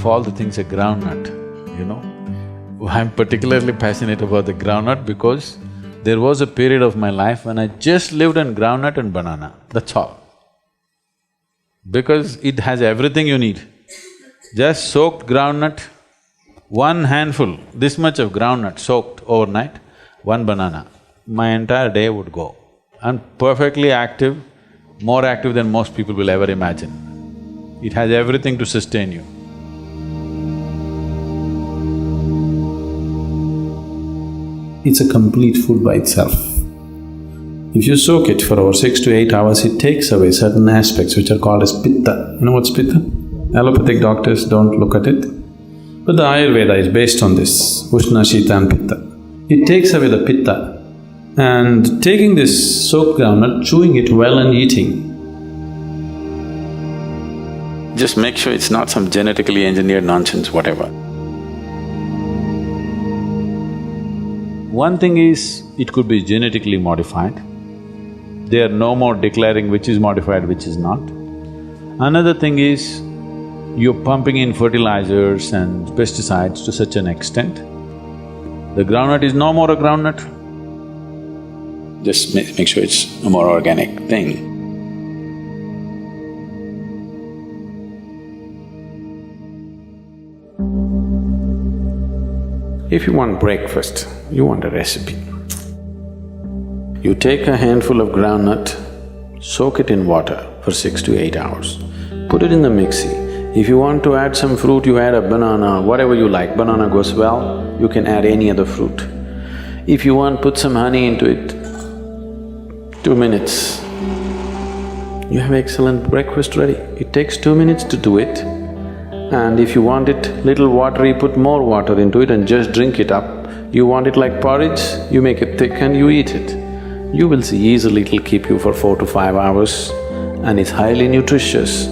all the things a groundnut, you know. I'm particularly passionate about the groundnut because there was a period of my life when I just lived on groundnut and banana, that's all. Because it has everything you need. Just soaked groundnut, one handful, this much of groundnut soaked overnight, one banana, my entire day would go. I'm perfectly active, more active than most people will ever imagine. It has everything to sustain you. It's a complete food by itself. If you soak it for over 6 to 8 hours, it takes away certain aspects which are called as pitta. You know what's pitta? Allopathic doctors don't look at it, but the Ayurveda is based on this, Ushna, Shita and Pitta. It takes away the pitta, and taking this soaked groundnut, chewing it well and eating. Just make sure it's not some genetically engineered nonsense, whatever. One thing is, it could be genetically modified. They are no more declaring which is modified, which is not. Another thing is, you're pumping in fertilizers and pesticides to such an extent, the groundnut is no more a groundnut. Just make sure it's a more organic thing. If you want breakfast, you want a recipe. You take a handful of groundnut, soak it in water for 6 to 8 hours, put it in the mixie. If you want to add some fruit, you add a banana, whatever you like. Banana goes well, you can add any other fruit. If you want, put some honey into it, 2 minutes, you have excellent breakfast ready. It takes 2 minutes to do it. And if you want it little watery, put more water into it and just drink it up. You want it like porridge, you make it thick and you eat it. You will see easily it'll keep you for 4 to 5 hours and it's highly nutritious.